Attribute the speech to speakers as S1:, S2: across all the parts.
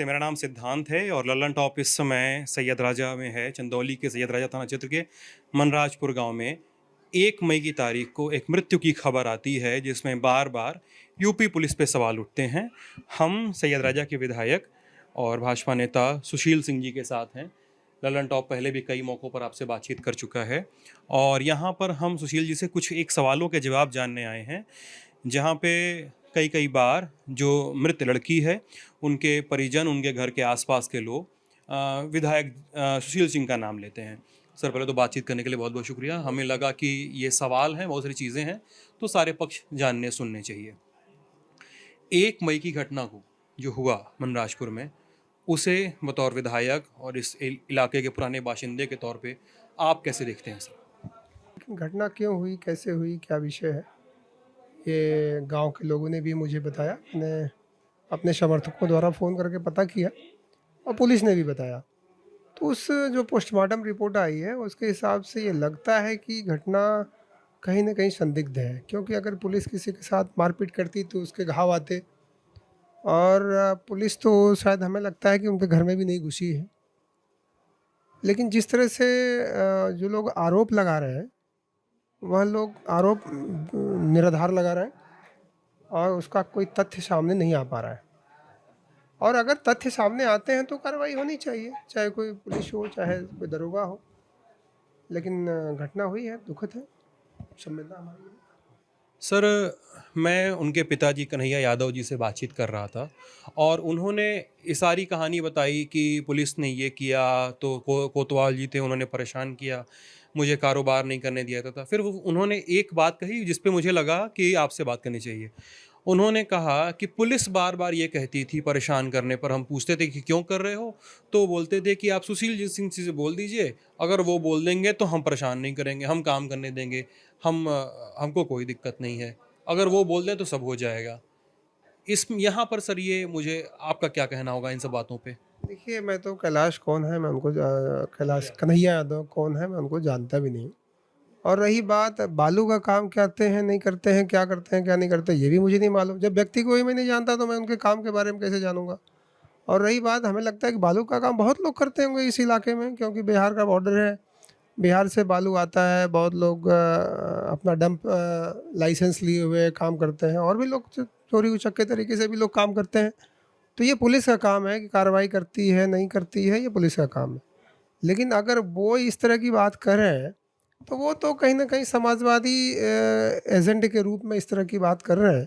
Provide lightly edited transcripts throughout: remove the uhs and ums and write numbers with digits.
S1: नमस्ते, मेरा नाम सिद्धांत है और लल्लन टॉप इस समय सैयद राजा में है, चंदौली के सैयद राजा थाना क्षेत्र के मनराजपुर गांव में 1 मई की तारीख को एक मृत्यु की खबर आती है, जिसमें बार-बार यूपी पुलिस पे सवाल उठते हैं। हम सैयद राजा के विधायक और भाजपा नेता सुशील सिंह जी के साथ हैं। लल्लन टॉप पहले भी कई मौक़ों पर आपसे बातचीत कर चुका है और यहाँ पर हम सुशील जी से कुछ एक सवालों के जवाब जानने आए हैं, जहाँ पे कई बार जो मृत लड़की है, उनके परिजन, उनके घर के आसपास के लोग विधायक सुशील सिंह का नाम लेते हैं। सर, पहले तो बातचीत करने के लिए बहुत-बहुत शुक्रिया। हमें लगा कि ये सवाल हैं, बहुत सारी चीज़ें हैं, तो सारे पक्ष जानने सुनने चाहिए। 1 मई की घटना को जो हुआ मनराजपुर में, उसे बतौर विधायक और इस इलाके के पुराने बाशिंदे के तौर पे आप कैसे देखते हैं सर?
S2: घटना क्यों हुई, कैसे हुई, क्या विषय है, ये गांव के लोगों ने भी मुझे बताया। मैंने अपने समर्थकों द्वारा फ़ोन करके पता किया और पुलिस ने भी बताया। तो उस जो पोस्टमार्टम रिपोर्ट आई है, उसके हिसाब से ये लगता है कि घटना कहीं न कहीं संदिग्ध है, क्योंकि अगर पुलिस किसी के साथ मारपीट करती तो उसके घाव आते। और पुलिस तो शायद हमें लगता है कि उनके घर में भी नहीं घुसी है। लेकिन जिस तरह से जो लोग आरोप लगा रहे हैं, वह लोग आरोप निराधार लगा रहे हैं और उसका कोई तथ्य सामने नहीं आ पा रहा है। और अगर तथ्य सामने आते हैं तो कार्रवाई होनी चाहिए, चाहे कोई पुलिस हो, चाहे कोई दरोगा हो। लेकिन घटना हुई है, दुखद है, संवेदना हमारी है।
S1: सर, मैं उनके पिताजी कन्हैया यादव जी से बातचीत कर रहा था और उन्होंने ये सारी कहानी बताई कि पुलिस ने ये किया तो कोतवाल जी थे, उन्होंने परेशान किया, मुझे कारोबार नहीं करने दिया था। फिर वो उन्होंने एक बात कही जिस पे मुझे लगा कि आपसे बात करनी चाहिए। उन्होंने कहा कि पुलिस बार-बार ये कहती थी परेशान करने पर, हम पूछते थे कि क्यों कर रहे हो? तो बोलते थे कि आप सुशील जी सिंह जी से बोल दीजिए, अगर वो बोल देंगे तो हम परेशान नहीं करेंगे, हम काम करने देंगे, हमको कोई दिक्कत नहीं है। अगर वो बोल दें तो सब हो जाएगा। इस यहाँ पर सर ये मुझे आपका क्या कहना होगा इन सब बातों पे?
S2: देखिए, मैं तो कैलाश कौन है, मैं उनको कैलाश कन्हैया यादव कौन है, मैं उनको जानता भी नहीं। और रही बात बालू का काम करते हैं, नहीं करते हैं, क्या करते हैं, क्या नहीं करते, ये भी मुझे नहीं मालूम। जब व्यक्ति को ही मैं नहीं जानता तो मैं उनके काम के बारे में कैसे जानूँगा? और रही बात, हमें लगता है कि बालू का काम बहुत लोग करते होंगे इस इलाके में, क्योंकि बिहार का बॉर्डर है। बिहार से बालू आता है, बहुत लोग अपना डंप लाइसेंस लिए हुए काम करते हैं, और भी लोग चोरी उचक्के तरीके से भी लोग काम करते हैं। तो ये पुलिस का काम है कि कार्रवाई करती है, नहीं करती है, ये पुलिस का काम है। लेकिन अगर वो इस तरह की बात कर रहे हैं, तो वो तो कहीं न कहीं समाजवादी एजेंडे के रूप में इस तरह की बात कर रहे हैं।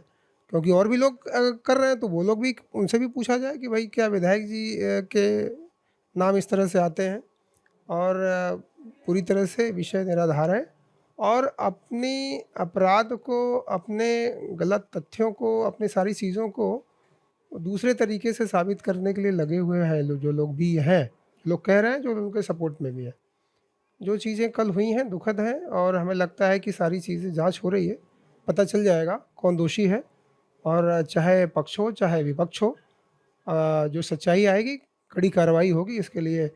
S2: क्योंकि और भी लोग कर रहे हैं, तो वो लोग भी, उनसे भी पूछा जाए कि भाई क्या विधायक जी के नाम इस तरह से आते हैं? और पूरी तरह से विषय निराधार है और अपनी अपराध को, अपने गलत तथ्यों को, अपनी सारी चीज़ों को दूसरे तरीके से साबित करने के लिए लगे हुए हैं जो लोग भी हैं। लोग कह रहे हैं, जो उनके सपोर्ट में भी हैं। जो चीज़ें कल हुई हैं दुखद हैं, और हमें लगता है कि सारी चीज़ें जाँच हो रही है, पता चल जाएगा कौन दोषी है। और चाहे पक्ष हो, चाहे विपक्ष हो, जो सच्चाई आएगी, कड़ी कार्रवाई होगी। इसके लिए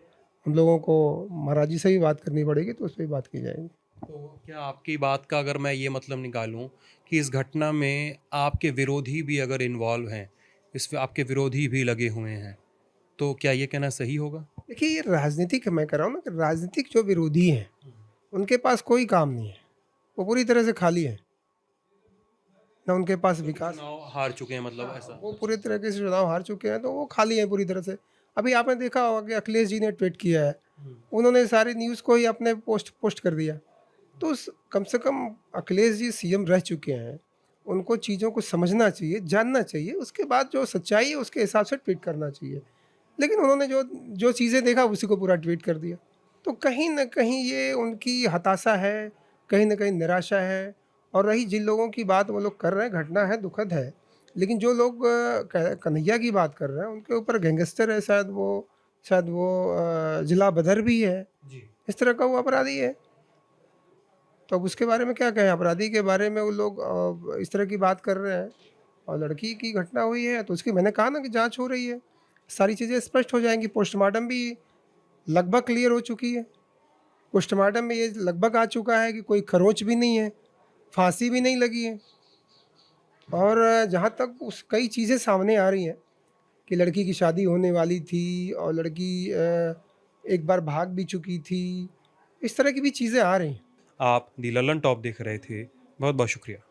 S2: हम लोगों को महाराज जी से भी बात करनी पड़ेगी, तो उस पे भी बात की जाएगी।
S1: तो क्या आपकी बात का अगर मैं ये मतलब निकालूँ कि इस घटना में आपके विरोधी भी अगर इन्वॉल्व हैं, इसमें आपके विरोधी भी लगे हुए हैं, तो क्या ये कहना सही होगा?
S2: देखिए, ये राजनीतिक मैं कह रहा हूँ ना, कि राजनीतिक जो विरोधी हैं, उनके पास कोई काम नहीं है। वो पूरी तरह से खाली हैं। ना उनके पास
S1: मतलब वो
S2: विकास।
S1: चुनाव हार चुके हैं मतलब
S2: हाँ,
S1: ऐसा?
S2: वो
S1: अच्छा।
S2: पूरे तरीके से चुनाव हार चुके हैं, तो वो खाली हैं पूरी तरह से। अभी आपने देखा होगा कि अखिलेश जी ने ट्वीट किया है।
S1: हुँ।
S2: उन्होंने सारी न्यूज़ को ही अपने पोस्ट पोस्ट कर दिया। तो कम से कम अखिलेश जी सीएम रह चुके हैं, उनको चीज़ों को समझना चाहिए, जानना चाहिए, उसके बाद जो सच्चाई है उसके हिसाब से ट्वीट करना चाहिए। लेकिन उन्होंने जो जो चीज़ें देखा उसी को पूरा ट्वीट कर दिया। तो कहीं न कहीं ये उनकी हताशा है, कहीं न कहीं निराशा है। और रही जिन लोगों की बात वो लोग कर रहे हैं, घटना है, दुखद है। लेकिन जो लोग कन्हैया की बात कर रहे हैं, उनके ऊपर गैंगस्टर है, शायद वो जिला बदर भी है,
S1: जी।
S2: इस तरह का वो अपराधी है। तो अब उसके बारे में क्या कहें? अपराधी के बारे में वो लोग इस तरह की बात कर रहे हैं। और लड़की की घटना हुई है, तो उसकी मैंने कहा ना कि जाँच हो रही है। सारी चीज़ें स्पष्ट हो जाएँगी। पोस्टमार्टम भी लगभग क्लियर हो चुकी है। पोस्टमार्टम में ये लगभग आ चुका है कि कोई खरोंच भी नहीं है, फांसी भी नहीं लगी है। और जहाँ तक उस कई चीज़ें सामने आ रही हैं कि लड़की की शादी होने वाली थी और लड़की एक बार भाग भी चुकी थी। इस तरह की भी चीज़ें आ रही हैं।
S1: आप दी लल्लन टॉप देख रहे थे। बहुत बहुत शुक्रिया।